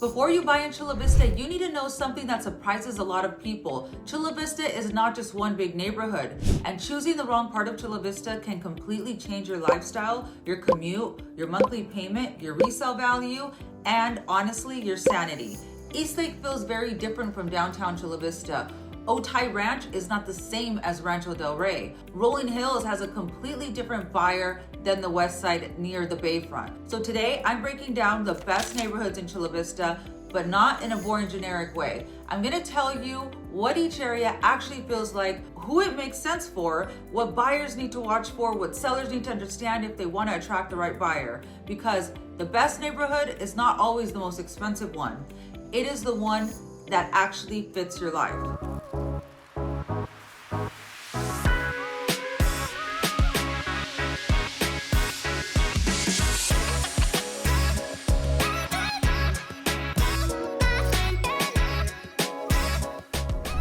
Before you buy in Chula Vista, you need to know something that surprises a lot of people. Chula Vista is not just one big neighborhood, and choosing the wrong part of Chula Vista can completely change your lifestyle, your commute, your monthly payment, your resale value, and honestly, your sanity. Eastlake feels very different from downtown Chula Vista. Otay Ranch is not the same as Rancho Del Rey. Rolling Hills has a completely different fire than the west side near the Bayfront. So today I'm breaking down the best neighborhoods in Chula Vista, but not in a boring generic way. I'm gonna tell you what each area actually feels like, who it makes sense for, what buyers need to watch for, what sellers need to understand if they want to attract the right buyer. Because the best neighborhood is not always the most expensive one. It is the one that actually fits your life.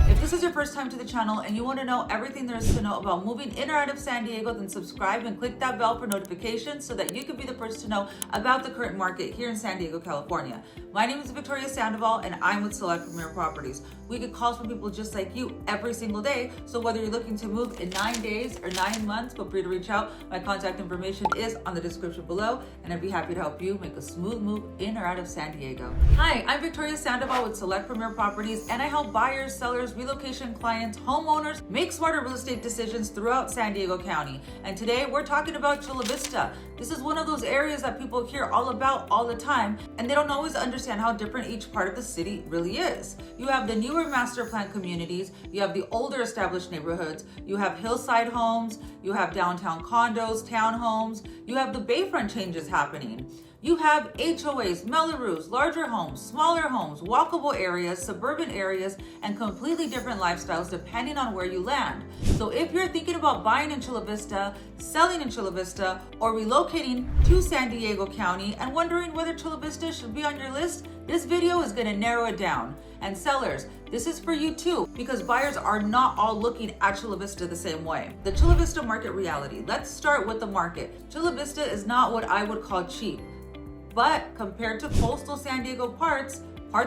If this is your first time to the channel and you want to know everything there is to know about moving in or out of San Diego, then subscribe and click that bell for notifications so that you can be the first to know about the current market here in San Diego, California. My name is Victoria Sandoval and I'm with Select Premier Properties. We get calls from people just like you every single day. So whether you're looking to move in 9 days or 9 months, feel free to reach out. My contact information is on the description below and I'd be happy to help you make a smooth move in or out of San Diego. Hi, I'm Victoria Sandoval with Select Premier Properties and I help buyers, sellers, relocation clients, homeowners make smarter real estate decisions throughout San Diego County. And today we're talking about Chula Vista. This is one of those areas that people hear all about all the time and they don't always understand how different each part of the city really is. You have the newer master plan communities, you have the older established neighborhoods, you have hillside homes, you have downtown condos, townhomes, you have the Bayfront changes happening. You have HOAs, Melloroos, larger homes, smaller homes, walkable areas, suburban areas, and completely different lifestyles depending on where you land. So if you're thinking about buying in Chula Vista, selling in Chula Vista, or relocating to San Diego County and wondering whether Chula Vista should be on your list, this video is going to narrow it down. And sellers, this is for you too, because buyers are not all looking at Chula Vista the same way. The Chula Vista market reality. Let's start with the market. Chula Vista is not what I would call cheap. But compared to coastal San Diego parts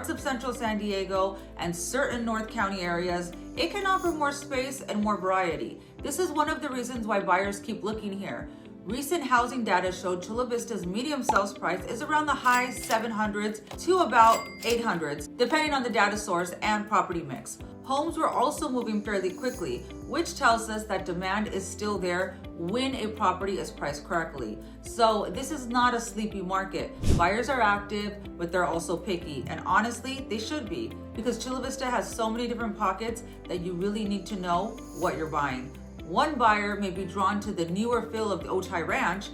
of central San Diego, and certain North County areas, it can offer more space and more variety. This is one of the reasons why buyers keep looking here. Recent housing data showed Chula Vista's medium sales price is around the high 700s to about 800s, depending on the data source and property mix. Homes were also moving fairly quickly, which tells us that demand is still there when a property is priced correctly. So this is not a sleepy market. Buyers are active, but they're also picky. And honestly, they should be, because Chula Vista has so many different pockets that you really need to know what you're buying. One buyer may be drawn to the newer feel of the Otay Ranch.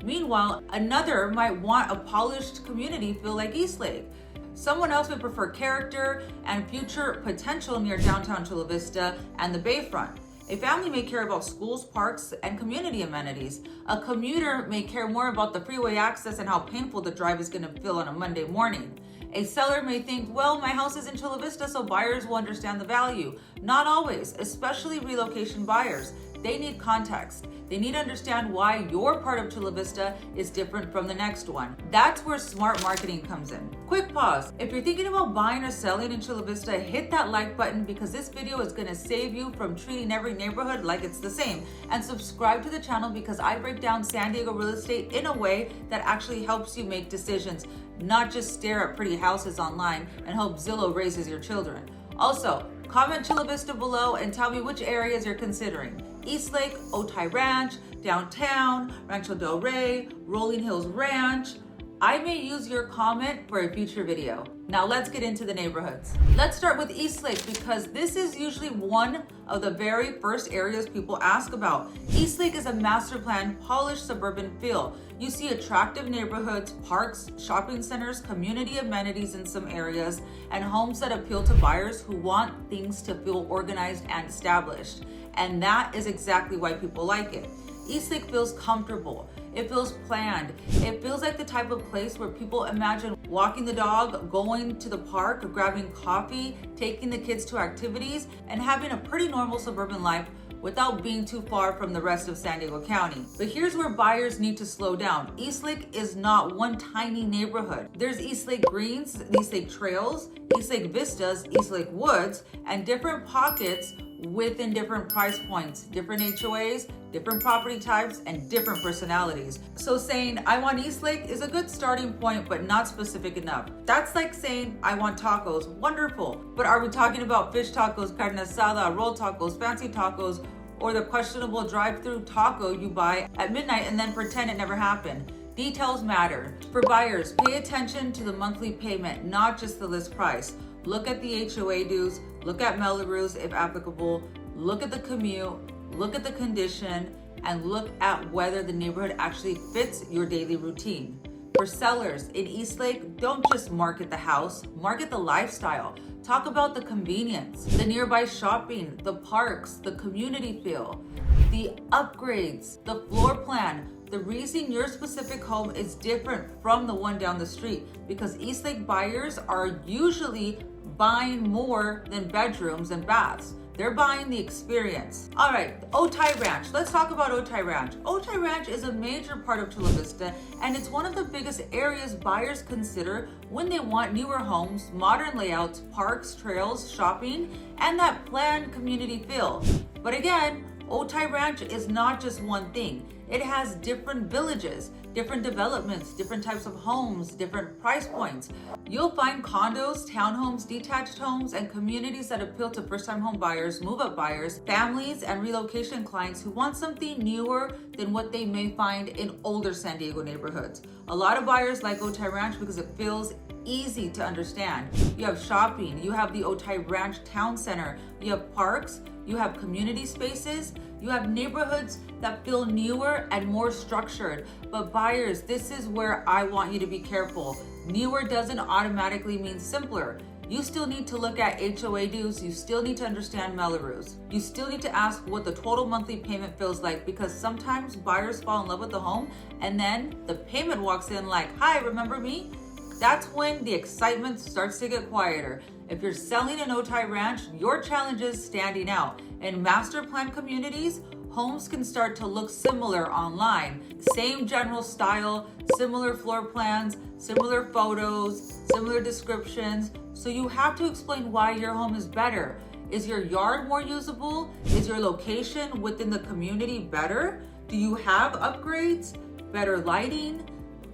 Meanwhile, another might want a polished community feel like Eastlake. Someone else would prefer character and future potential near downtown Chula Vista and the Bayfront. A family may care about schools, parks, and community amenities. A commuter may care more about the freeway access and how painful the drive is going to feel on a Monday morning. A seller may think, well, my house is in Chula Vista, so buyers will understand the value. Not always, especially relocation buyers. They need context. They need to understand why your part of Chula Vista is different from the next one. That's where smart marketing comes in. Quick pause. If you're thinking about buying or selling in Chula Vista, hit that like button because this video is gonna save you from treating every neighborhood like it's the same. And subscribe to the channel because I break down San Diego real estate in a way that actually helps you make decisions, not just stare at pretty houses online and hope Zillow raises your children. Also, comment Chula Vista below and tell me which areas you're considering. Eastlake, Otay Ranch, downtown, Rancho Del Rey, Rolling Hills Ranch. I may use your comment for a future video. Now let's get into the neighborhoods. Let's start with Eastlake because this is usually one of the very first areas people ask about. Eastlake is a master plan, polished suburban feel. You see attractive neighborhoods, parks, shopping centers, community amenities in some areas, and homes that appeal to buyers who want things to feel organized and established. And that is exactly why people like it. Eastlake feels comfortable. It feels planned. It feels like the type of place where people imagine walking the dog, going to the park, grabbing coffee, taking the kids to activities, and having a pretty normal suburban life without being too far from the rest of San Diego County. But here's where buyers need to slow down. Eastlake is not one tiny neighborhood. There's Eastlake Greens, Eastlake Trails, Eastlake Vistas, Eastlake Woods, and different pockets within different price points, different HOAs, different property types, and different personalities. So saying I want Eastlake is a good starting point, but not specific enough. That's like saying I want tacos. Wonderful. But are we talking about fish tacos, carne asada, roll tacos, fancy tacos, or the questionable drive-through taco you buy at midnight and then pretend it never happened? Details matter. For buyers, pay attention to the monthly payment, not just the list price. Look at the HOA dues, look at Melrose if applicable, look at the commute, look at the condition, and look at whether the neighborhood actually fits your daily routine. For sellers in Eastlake, don't just market the house, market the lifestyle. Talk about the convenience, the nearby shopping, the parks, the community feel, the upgrades, the floor plan, the reason your specific home is different from the one down the street, because Eastlake buyers are usually buying more than bedrooms and baths. They're buying the experience. All right, Otay Ranch. Let's talk about Otay Ranch. Otay Ranch is a major part of Chula Vista, and it's one of the biggest areas buyers consider when they want newer homes, modern layouts, parks, trails, shopping, and that planned community feel. But again, Otay Ranch is not just one thing. It has different villages, different developments, different types of homes, different price points. You'll find condos, townhomes, detached homes, and communities that appeal to first-time home buyers, move-up buyers, families, and relocation clients who want something newer than what they may find in older San Diego neighborhoods. A lot of buyers like Otay Ranch because it feels easy to understand. You have shopping, you have the Otay Ranch Town Center, you have parks, you have community spaces, you have neighborhoods that feel newer and more structured. But buyers, this is where I want you to be careful. Newer doesn't automatically mean simpler. You still need to look at HOA dues. You still need to understand Melrose. You still need to ask what the total monthly payment feels like, because sometimes buyers fall in love with the home and then the payment walks in like, hi, remember me? That's when the excitement starts to get quieter. If you're selling an Otay Ranch, your challenge is standing out. In master plan communities, homes can start to look similar online. Same general style, similar floor plans, similar photos, similar descriptions. So you have to explain why your home is better. Is your yard more usable? Is your location within the community better? Do you have upgrades, better lighting,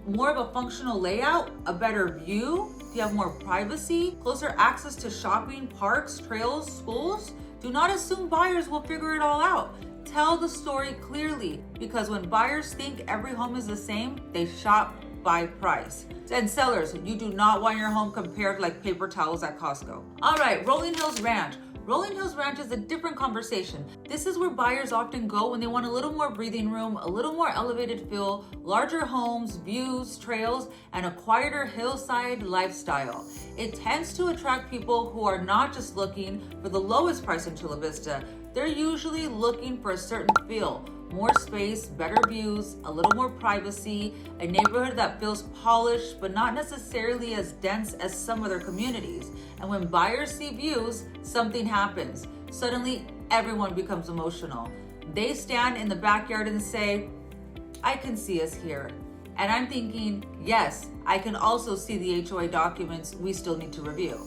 more of a functional layout, a better view? Do you have more privacy, closer access to shopping, parks, trails, schools? Do not assume buyers will figure it all out. Tell the story clearly, because when buyers think every home is the same, they shop by price. And sellers, you do not want your home compared like paper towels at Costco. All right, Rolling Hills Ranch. Rolling Hills Ranch is a different conversation. This is where buyers often go when they want a little more breathing room, a little more elevated feel, larger homes, views, trails, and a quieter hillside lifestyle. It tends to attract people who are not just looking for the lowest price in Chula Vista. They're usually looking for a certain feel, more space, better views, a little more privacy, a neighborhood that feels polished but not necessarily as dense as some other communities. And when buyers see views, something happens. Suddenly, everyone becomes emotional. They stand in the backyard and say, I can see us here. And I'm thinking, yes, I can also see the HOA documents we still need to review.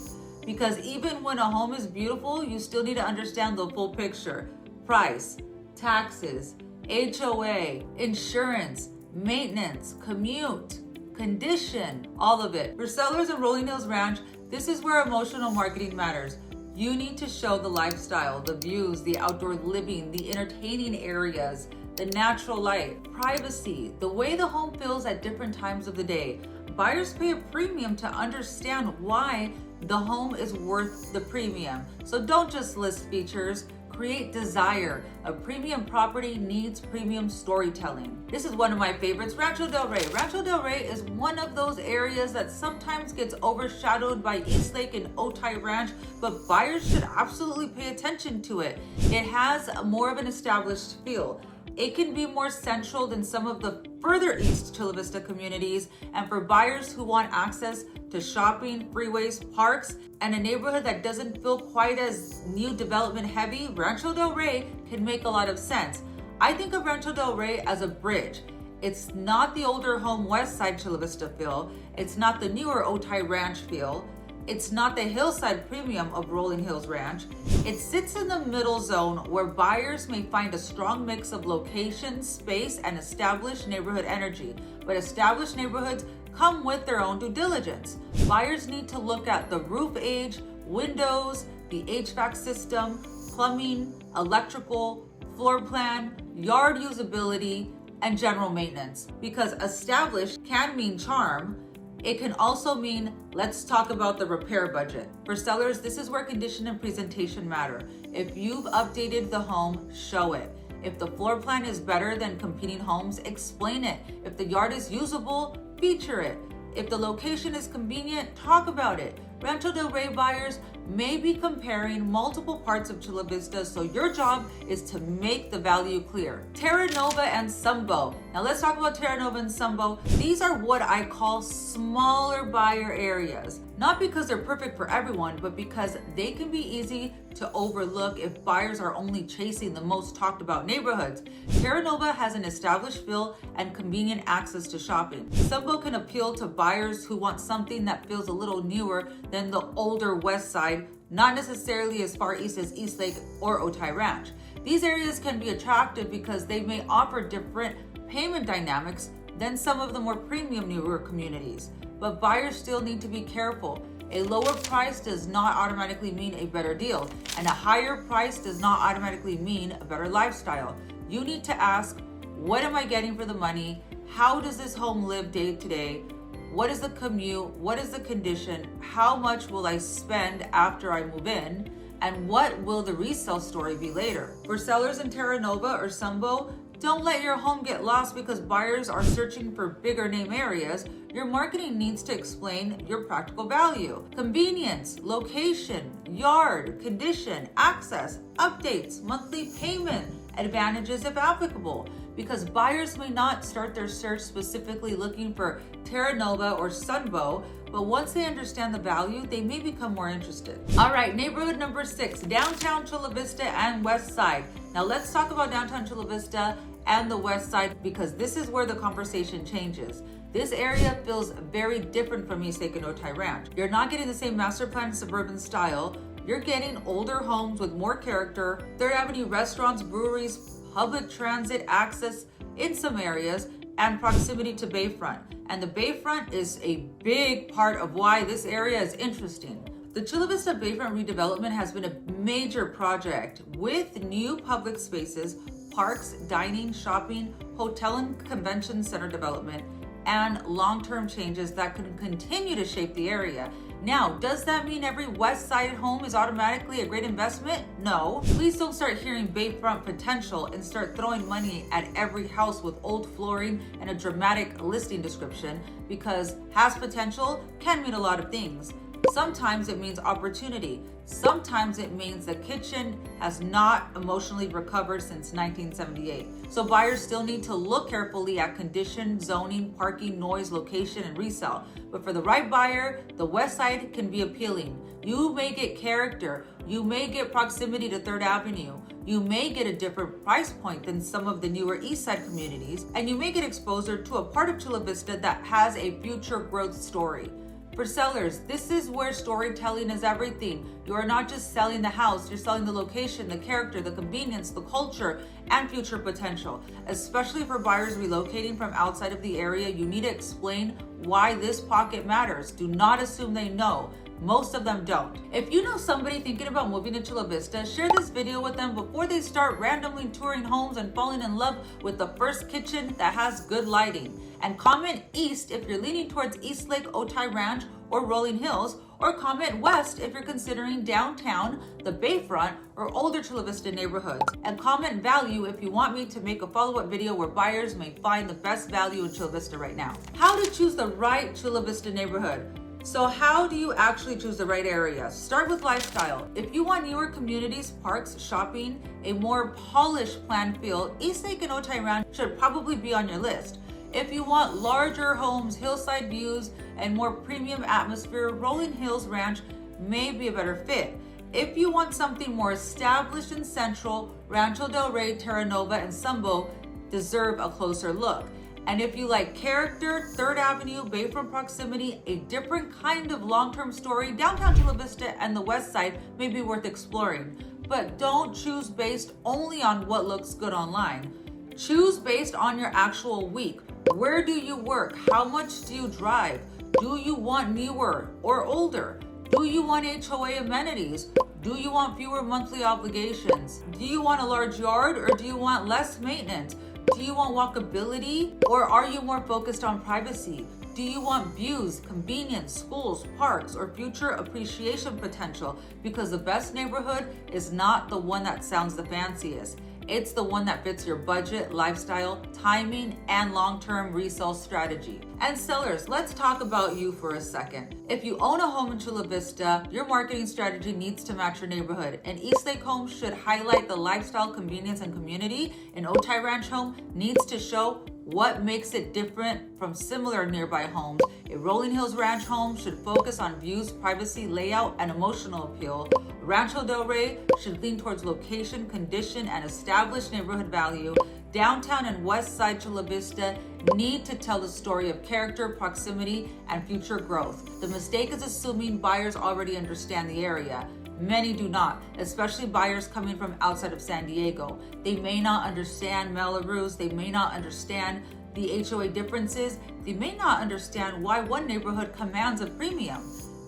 Because even when a home is beautiful, you still need to understand the full picture. Price, taxes, HOA, insurance, maintenance, commute, condition, all of it. For sellers in Rolling Hills Ranch, this is where emotional marketing matters. You need to show the lifestyle, the views, the outdoor living, the entertaining areas, the natural light, privacy, the way the home feels at different times of the day. Buyers pay a premium to understand why the home is worth the premium. So don't just list features, create desire. A premium property needs premium storytelling. This is one of my favorites, Rancho Del Rey. Rancho Del Rey is one of those areas that sometimes gets overshadowed by Eastlake and Otay Ranch, but buyers should absolutely pay attention to it. It has more of an established feel. It can be more central than some of the further east Chula Vista communities, and for buyers who want access to shopping, freeways, parks, and a neighborhood that doesn't feel quite as new development heavy, Rancho Del Rey can make a lot of sense. I think of Rancho Del Rey as a bridge. It's not the older home west side Chula Vista feel. It's not the newer Otay Ranch feel. It's not the hillside premium of Rolling Hills Ranch. It sits in the middle zone where buyers may find a strong mix of location, space, and established neighborhood energy. But established neighborhoods come with their own due diligence. Buyers need to look at the roof age, windows, the HVAC system, plumbing, electrical, floor plan, yard usability, and general maintenance. Because established can mean charm. It can also mean, let's talk about the repair budget. For sellers, this is where condition and presentation matter. If you've updated the home, show it. If the floor plan is better than competing homes, explain it. If the yard is usable, feature it. If the location is convenient, talk about it. Rancho Del Rey buyers may be comparing multiple parts of Chula Vista, so your job is to make the value clear. Terra Nova and Sumbo. Now let's talk about Terra Nova and Sumbo. These are what I call smaller buyer areas. Not because they're perfect for everyone, but because they can be easy to overlook if buyers are only chasing the most talked about neighborhoods. Terra Nova has an established feel and convenient access to shopping. Sumbo can appeal to buyers who want something that feels a little newer than the older west side, not necessarily as far east as Eastlake or Otay Ranch. These areas can be attractive because they may offer different payment dynamics than some of the more premium newer communities. But buyers still need to be careful. A lower price does not automatically mean a better deal, and a higher price does not automatically mean a better lifestyle. You need to ask, what am I getting for the money? How does this home live day to day? What is the commute? What is the condition? How much will I spend after I move in? And what will the resale story be later? For sellers in Terra Nova or Sumbo, don't let your home get lost because buyers are searching for bigger name areas. Your marketing needs to explain your practical value. Convenience, location, yard, condition, access, updates, monthly payment, advantages if applicable. Because buyers may not start their search specifically looking for Terra Nova or Sumbo, but once they understand the value, they may become more interested. All right, neighborhood number 6, downtown Chula Vista and West Side. Now let's talk about downtown Chula Vista and the West Side because this is where the conversation changes. This area feels very different from Eastlake and Otay Ranch. You're not getting the same master plan suburban style. You're getting older homes with more character, 3rd Avenue restaurants, breweries, public transit access in some areas, and proximity to Bayfront. And the Bayfront is a big part of why this area is interesting. The Chula Vista Bayfront redevelopment has been a major project with new public spaces, parks, dining, shopping, hotel and convention center development, and long-term changes that can continue to shape the area. Now, does that mean every West Side home is automatically a great investment? No. Please don't start hearing Bayfront potential and start throwing money at every house with old flooring and a dramatic listing description, because has potential can mean a lot of things. Sometimes it means opportunity. Sometimes it means the kitchen has not emotionally recovered since 1978. So buyers still need to look carefully at condition, zoning, parking, noise, location, and resale. But for the right buyer, the West Side can be appealing. You may get character. You may get proximity to 3rd Avenue. You may get a different price point than some of the newer East Side communities. And you may get exposure to a part of Chula Vista that has a future growth story. For sellers, this is where storytelling is everything. You are not just selling the house, you're selling the location, the character, the convenience, the culture, and future potential. Especially for buyers relocating from outside of the area, you need to explain why this pocket matters. Do not assume they know. Most of them don't. If you know somebody thinking about moving to Chula Vista, share this video with them before they start randomly touring homes and falling in love with the first kitchen that has good lighting. And comment East if you're leaning towards Eastlake, Otay Ranch, or Rolling Hills, or comment West if you're considering downtown, the Bayfront, or older Chula Vista neighborhoods. And comment value if you want me to make a follow-up video where buyers may find the best value in Chula Vista right now. How to choose the right Chula Vista neighborhood. So how do you actually choose the right area? Start with lifestyle. If you want newer communities, parks, shopping, a more polished planned feel, Eastlake and Otay Ranch should probably be on your list. If you want larger homes, hillside views, and more premium atmosphere, Rolling Hills Ranch may be a better fit. If you want something more established and central, Rancho Del Rey, Terra Nova, and Sumbo deserve a closer look. And if you like character, 3rd Avenue, Bayfront proximity, a different kind of long-term story, downtown Chula Vista and the west side may be worth exploring. But don't choose based only on what looks good online. Choose based on your actual week. Where do you work? How much do you drive? Do you want newer or older? Do you want HOA amenities? Do you want fewer monthly obligations? Do you want a large yard or do you want less maintenance? Do you want walkability or are you more focused on privacy? Do you want views, convenience, schools, parks, or future appreciation potential? Because the best neighborhood is not the one that sounds the fanciest. It's the one that fits your budget, lifestyle, timing, and long-term resale strategy. And sellers, let's talk about you for a second. If you own a home in Chula Vista, your marketing strategy needs to match your neighborhood. An Eastlake home should highlight the lifestyle, convenience, and community. An Otay Ranch home needs to show what makes it different from similar nearby homes. A Rolling Hills Ranch home should focus on views, privacy, layout, and emotional appeal. Rancho Del Rey should lean towards location, condition, and established neighborhood value. Downtown and west side Chula Vista need to tell the story of character, proximity, and future growth. The mistake is assuming buyers already understand the area. Many do not, especially buyers coming from outside of San Diego. They may not understand Melrose, they may not understand the HOA differences, they may not understand why one neighborhood commands a premium.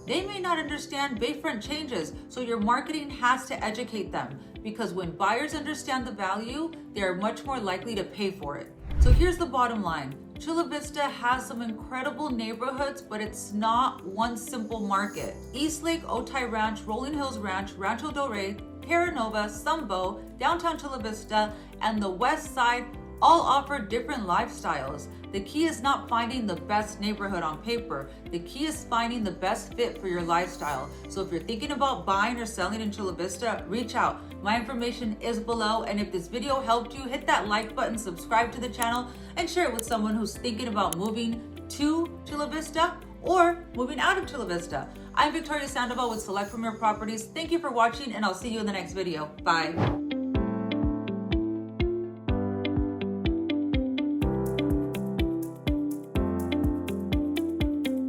They may not understand Bayfront changes, so your marketing has to educate them, because when buyers understand the value, they are much more likely to pay for it. So here's the bottom line. Chula Vista has some incredible neighborhoods, but it's not one simple market. Eastlake, Otay Ranch, Rolling Hills Ranch, Rancho Del Rey, Terra Nova, Sumbo, downtown Chula Vista, and the west side all offer different lifestyles. The key is not finding the best neighborhood on paper. The key is finding the best fit for your lifestyle. So if you're thinking about buying or selling in Chula Vista, reach out. My information is below, and if this video helped you, hit that like button, subscribe to the channel, and share it with someone who's thinking about moving to Chula Vista or moving out of Chula Vista. I'm Victoria Sandoval with Select Premier Properties. Thank you for watching, and I'll see you in the next video. Bye.